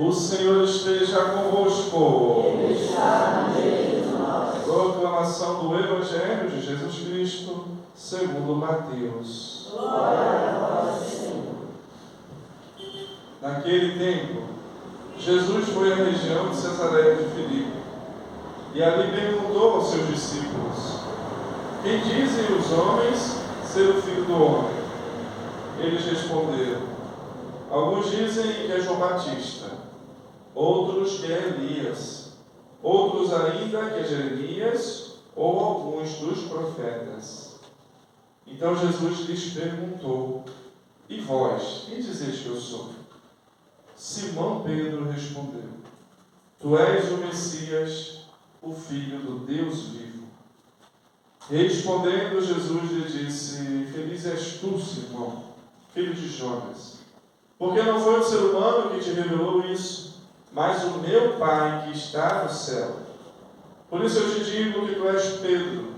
O Senhor esteja convosco. Ele está no meio de nós. Proclamação do Evangelho de Jesus Cristo, segundo Mateus. Glória a vós, Senhor. Naquele tempo, Jesus foi à região de Cesareia de Filipe e ali perguntou aos seus discípulos: quem dizem os homens ser o Filho do Homem? Eles responderam: alguns dizem que é João Batista, outros que é Elias, outros ainda que é Jeremias ou alguns dos profetas. Então Jesus lhes perguntou: e vós, quem dizeis que eu sou? Simão Pedro respondeu: tu és o Messias, o Filho do Deus vivo. Respondendo, Jesus lhe disse: feliz és tu, Simão, filho de Jonas, porque não foi o ser humano que te revelou isso, mas o meu Pai que está no céu. Por isso eu te digo que tu és Pedro,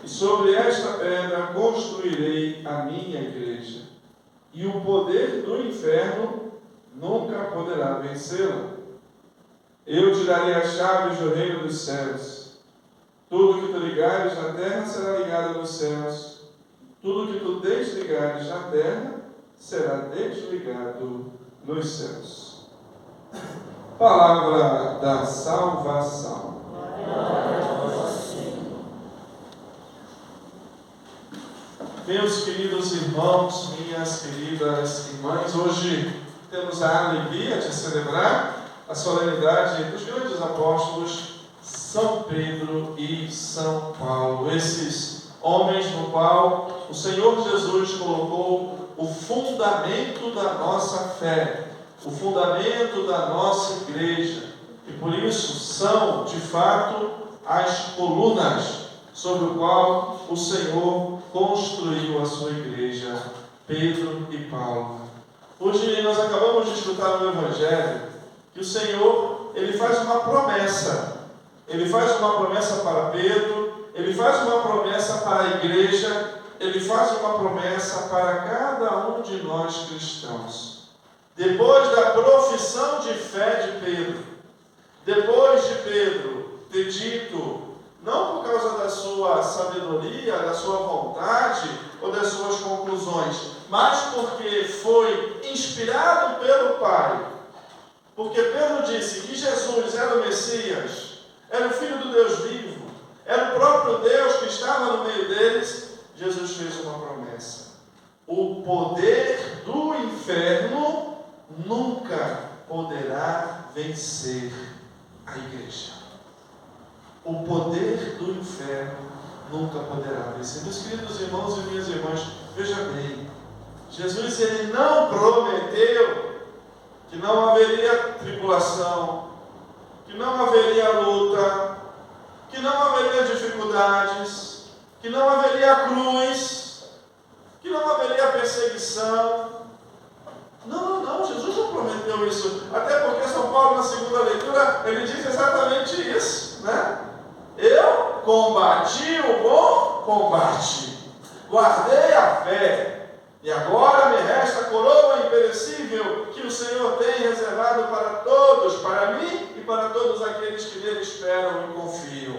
e sobre esta pedra construirei a minha igreja, e o poder do inferno nunca poderá vencê-la. Eu te darei as chaves do reino dos céus. Tudo que tu ligares na terra será ligado nos céus. Tudo que tu desligares na terra será desligado nos céus. Palavra da salvação. Glória a vós, Senhor. Meus queridos irmãos, minhas queridas irmãs, hoje temos a alegria de celebrar a solenidade dos grandes apóstolos São Pedro e São Paulo, esses homens no qual o Senhor Jesus colocou o fundamento da nossa fé, o fundamento da nossa igreja, e por isso são, de fato, as colunas sobre o qual o Senhor construiu a sua igreja, Pedro e Paulo. Hoje nós acabamos de escutar no Evangelho que o Senhor, Ele faz uma promessa. Ele faz uma promessa para Pedro, Ele faz uma promessa para a igreja, Ele faz uma promessa para cada um de nós cristãos. Depois da profissão de fé de Pedro, depois de Pedro ter dito, não por causa da sua sabedoria, da sua vontade ou das suas conclusões, mas porque foi inspirado pelo Pai. Porque Pedro disse que Jesus era o Messias, era o Filho do Deus vivo, era o próprio Deus que estava no meio deles. Jesus fez uma promessa: o poder do inferno nunca poderá vencer a igreja. O poder do inferno nunca poderá vencer. Meus queridos irmãos e minhas irmãs, veja bem, Jesus ele não prometeu que não haveria tribulação, que não haveria luta, que não haveria dificuldades, que não haveria cruz, que não haveria perseguição. Não, Jesus não prometeu isso. Até porque São Paulo, na segunda leitura, ele diz exatamente isso, né? Eu combati o bom combate, guardei a fé, e agora me resta a coroa imperecível que o Senhor tem reservado para todos, para mim e para todos aqueles que nele esperam e confiam.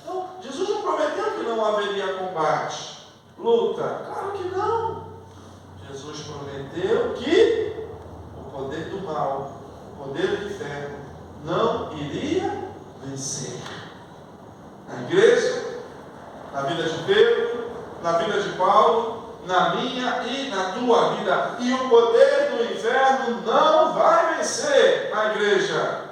Então, Jesus não prometeu que não haveria combate, luta. Claro que não. Jesus prometeu que o poder do mal, o poder do inferno, não iria vencer. Na igreja, na vida de Pedro, na vida de Paulo, na minha e na tua vida. E o poder do inferno não vai vencer na igreja.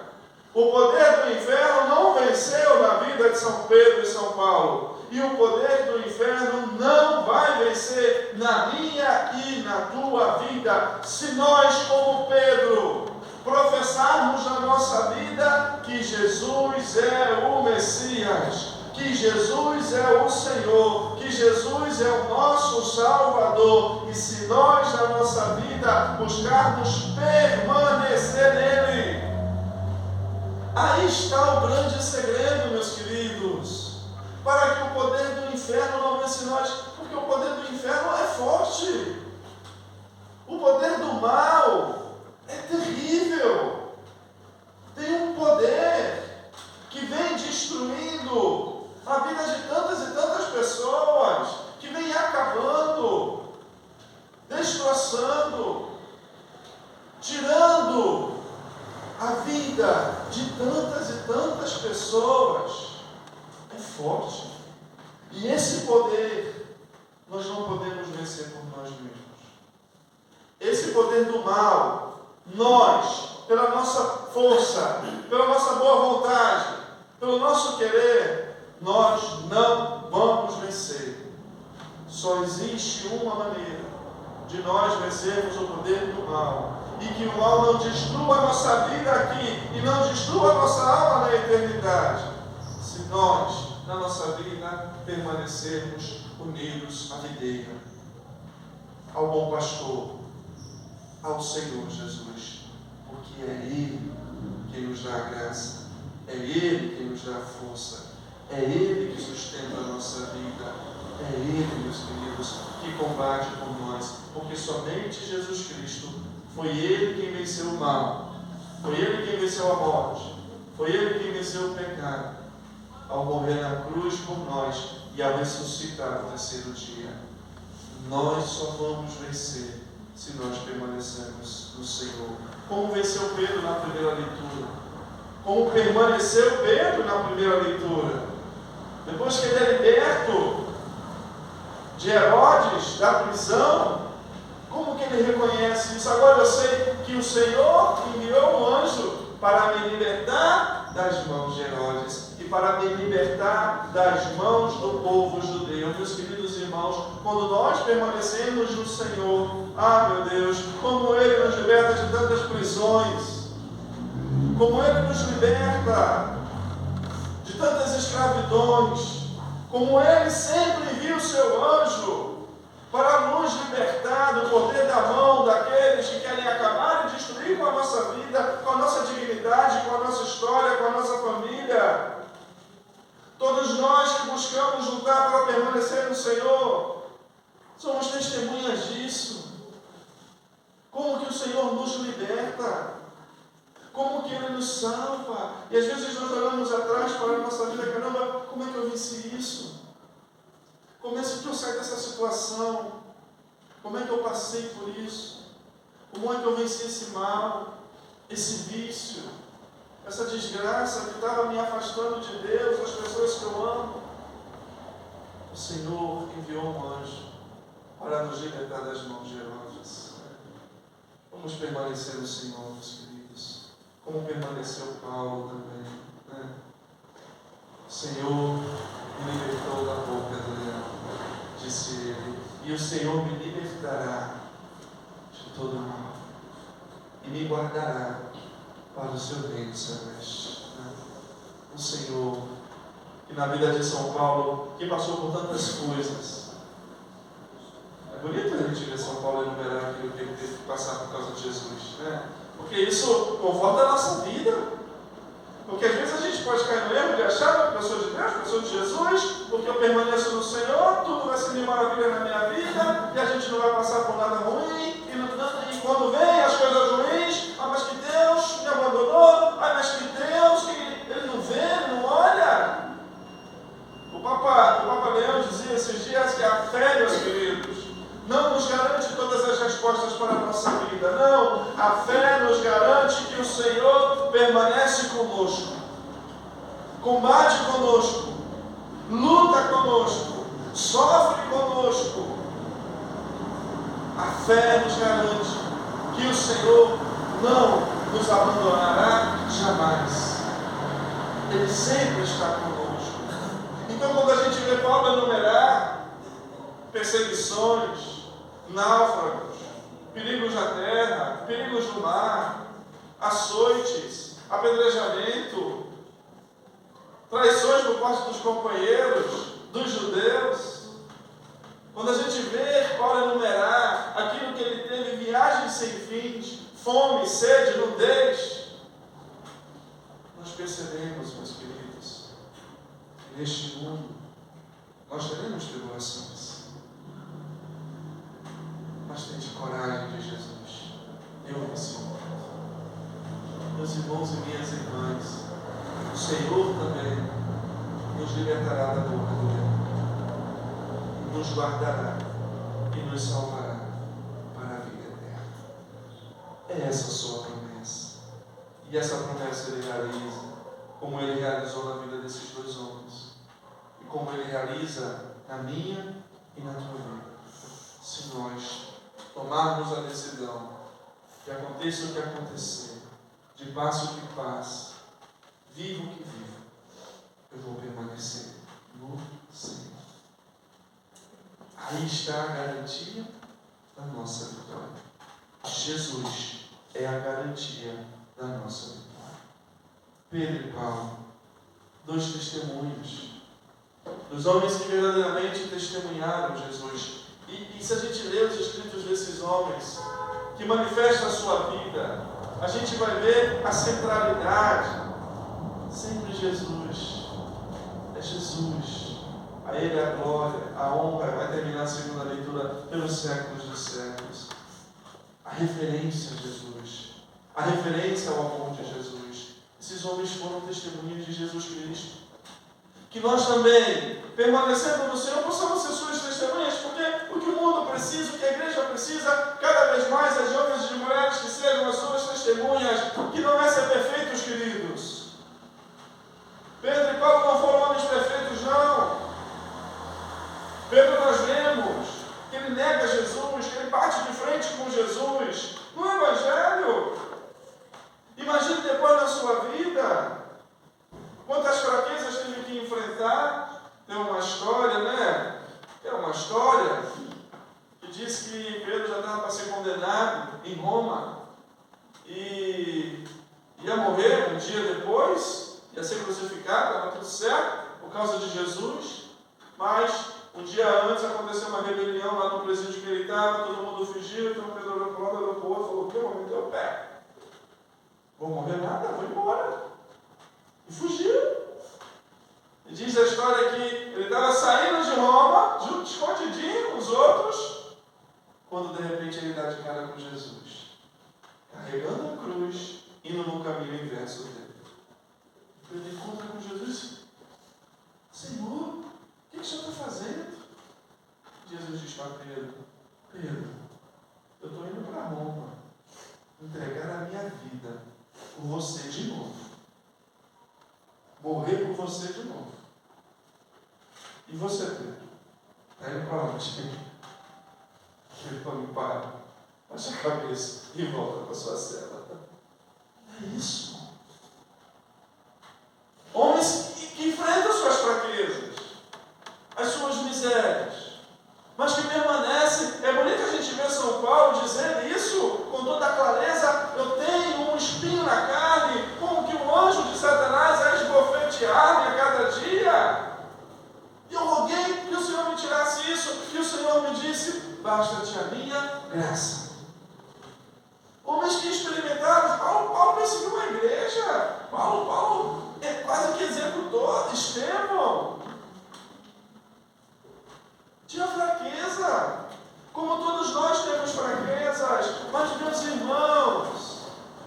O poder do inferno não venceu na vida de São Pedro e São Paulo. E o poder do inferno não vai vencer na minha e na tua vida, se nós, como Pedro, professarmos na nossa vida que Jesus é o Messias, que Jesus é o Senhor, que Jesus é o nosso Salvador, e se nós na nossa vida buscarmos permanecer nele, aí está o grande segredo, meus queridos, para que o poder do inferno não vence nós, porque o poder do inferno é forte, o poder do mal é terrível. vida de tantas e tantas pessoas é forte. E esse poder nós não podemos vencer por nós mesmos. Esse poder do mal, nós, pela nossa força, pela nossa boa vontade, pelo nosso querer, nós não vamos vencer. Só existe uma maneira de nós vencermos o poder do mal, e que o mal não destrua a nossa vida aqui e não destrua a nossa alma na eternidade, se nós, na nossa vida, permanecermos unidos à videira, ao bom pastor, ao Senhor Jesus, porque é Ele quem nos dá a graça, é Ele quem nos dá a força, é Ele que sustenta a nossa vida, é Ele, meus queridos, que combate por nós, porque somente Jesus Cristo, foi Ele quem venceu o mal, foi Ele quem venceu a morte, foi Ele quem venceu o pecado, ao morrer na cruz por nós e ao ressuscitar no terceiro dia. Nós só vamos vencer se nós permanecermos no Senhor. Como venceu Pedro na primeira leitura? Como permaneceu Pedro na primeira leitura? Depois que ele é liberto de Herodes, da prisão, como que ele reconhece isso? Agora eu sei que o Senhor enviou um anjo para me libertar das mãos de Herodes e para me libertar das mãos do povo judeu. Meus queridos irmãos, quando nós permanecemos no Senhor, meu Deus, como Ele nos liberta de tantas prisões, como Ele nos liberta de tantas escravidões, como Ele sempre envia o seu anjo para nos libertar do poder da mão daqueles que querem acabar e destruir com a nossa vida, com a nossa dignidade, com a nossa história, com a nossa família. Todos nós que buscamos lutar para permanecer no Senhor, somos testemunhas disso. Como que o Senhor nos liberta, como que Ele nos salva. E às vezes nós olhamos atrás para a nossa vida, caramba, como é que eu venci isso? Como é que eu saí dessa situação? Como é que eu passei por isso? Como é que eu venci esse mal, esse vício, essa desgraça que estava me afastando de Deus, das pessoas que eu amo? O Senhor enviou um anjo para nos libertar das mãos de Herodes. Vamos permanecer no Senhor, meus queridos, como permaneceu Paulo também, né? O Senhor me libertou da boca do leão, disse ele, e o Senhor me libertará de todo mal e me guardará para o seu reino celeste. O Senhor, que na vida de São Paulo, que passou por tantas coisas, é bonito a gente ver São Paulo enumerar aquilo que ele teve que passar por causa de Jesus, né? Porque isso conforta a nossa vida. Porque às vezes a gente pode cair no erro de achar que eu sou de Deus, que eu sou de Jesus, porque eu permaneço no Senhor, tudo vai ser mil maravilhas na minha vida, e a gente não vai passar por nada ruim, e quando vem as coisas ruins, mas que Deus me abandonou, mas que Deus, que Ele não vê, Ele não olha. O Papa Leão dizia esses dias que a fé, meus queridos, não nos garante todas as respostas para a nossa vida, não. A fé nos garante que o Senhor permanece conosco, combate conosco, luta conosco, sofre conosco. A fé nos garante que o Senhor não nos abandonará jamais. Ele sempre está conosco. Então, quando a gente vê Paulo enumerar perseguições, náufragos, perigos na terra, perigos no mar, açoites, apedrejamento, traições por parte dos companheiros, dos judeus. Quando a gente vê Paulo enumerar aquilo que ele teve, viagens sem fins, fome, sede, nudez, nós percebemos, meus queridos, que neste mundo nós teremos tribulações. Mas tente coragem de Jesus. Eu venci o mundo. Meus irmãos e minhas irmãs, o Senhor também nos libertará da boca do leão, nos guardará e nos salvará para a vida eterna. É essa a sua promessa. E essa promessa Ele realiza, como Ele realizou na vida desses dois homens. E como Ele realiza na minha e na tua vida. Se nós tomarmos a decisão, que aconteça o que acontecer, de passe o que passe, viva o que viva, eu vou permanecer no Senhor. Aí está a garantia da nossa vitória. Jesus é a garantia da nossa vitória. Pedro e Paulo, dois testemunhos, dos homens que verdadeiramente testemunharam Jesus. E se a gente lê os escritos desses homens, que manifestam a sua vida, a gente vai ver a centralidade. Sempre Jesus. É Jesus. A Ele a glória, a honra. Vai terminar a segunda leitura pelos séculos dos séculos. A referência a Jesus. A referência ao amor de Jesus. Esses homens foram testemunhas de Jesus Cristo. Que nós também, permanecendo no Senhor, possamos ser suas testemunhas, porque o que o mundo precisa, o que a igreja precisa, cada vez mais as jovens e mulheres que sejam as suas testemunhas, que não é ser perfeitos, queridos. Pedro e Paulo não foram homens perfeitos, não. Pedro, nós vemos que ele nega Jesus, que ele bate de frente com Jesus no Evangelho. Imagine depois na sua vida quantas fraquezas teve que enfrentar. Tem uma história, né? Tem uma história que diz que Pedro já estava para ser condenado em Roma e ia morrer um dia depois, ia ser crucificado, estava tudo certo, por causa de Jesus, mas um dia antes aconteceu uma rebelião lá no presídio que ele estava, todo mundo fugiu, então Pedro olhou para um lado, olhou para o outro, falou: o que? Eu vou meter o pé. Vou morrer nada, vou embora. E fugiu. E diz a história que ele estava saindo de Roma, junto, escondidinho com os outros, quando de repente ele dá de cara com Jesus, carregando a cruz, indo no caminho inverso dele. Ele encontra com Jesus: Senhor, o que o Senhor está fazendo? Jesus diz para Pedro: Pedro, eu estou indo para Roma entregar a minha vida por você de novo. Morrer por você de novo. E você, Pedro? Está indo para onde? Ele falou: para, baixa a cabeça e volta para a sua cela. É isso. Homens que enfrentam suas fraquezas, as suas misérias, mas que permanecem. É bonito a gente ver São Paulo dizer isso com toda a clareza: eu tenho um espinho na carne, como que um anjo de Satanás a esbofetear-me a cada dia. E eu roguei que o Senhor me tirasse isso, e o Senhor me disse: basta-te a minha graça. Homens que experimentaram. Paulo perseguiu a igreja. Paulo é quase que executor. Estevão tinha fraqueza, como todos nós temos fraquezas, mas, meus irmãos,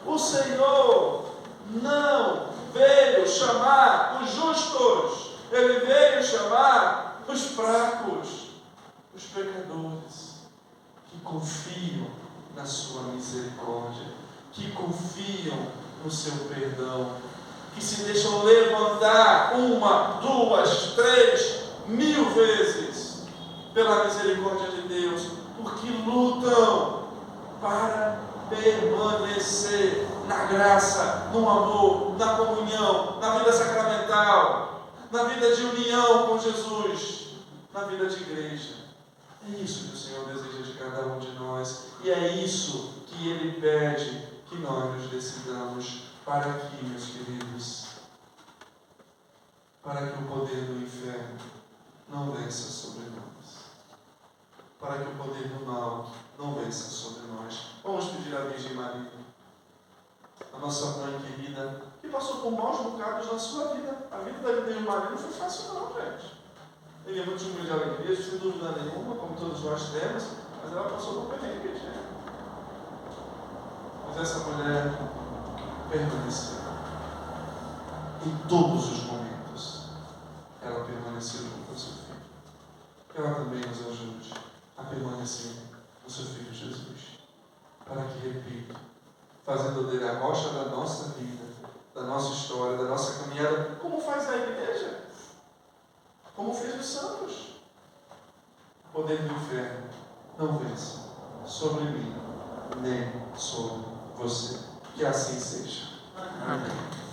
o Senhor não veio chamar os justos, Ele veio chamar os fracos, os pecadores, que confiam na sua misericórdia, que confiam no seu perdão, que se deixam levantar 1, 2, 3, 1000 vezes pela misericórdia de Deus, porque lutam para permanecer na graça, no amor, na comunhão, na vida sacramental, na vida de união com Jesus, na vida de igreja. É isso que o Senhor deseja de cada um de nós, e é isso que Ele pede que nós nos decidamos para aqui, meus queridos, para que o poder do inferno não vença sobre nós, para que o poder do mal não vença sobre nós. Vamos pedir à Virgem Maria, a nossa mãe querida, que passou por maus bocados na sua vida. A vida da Virgem Maria não foi fácil não, gente. Teve muitos momentos de alegria, sem dúvida nenhuma, como todos nós temos, mas ela passou por perrengues, né? Mas essa mulher permaneceu. Em todos os momentos, ela permaneceu com o seu filho. Que ela também nos ajude a permanecer com o seu Filho Jesus, para que, repito, fazendo dele a rocha da nossa vida, nossa história, da nossa caminhada, como faz a igreja, como fez os santos. O poder do inferno não vence sobre mim, nem sobre você. Que assim seja. Amém.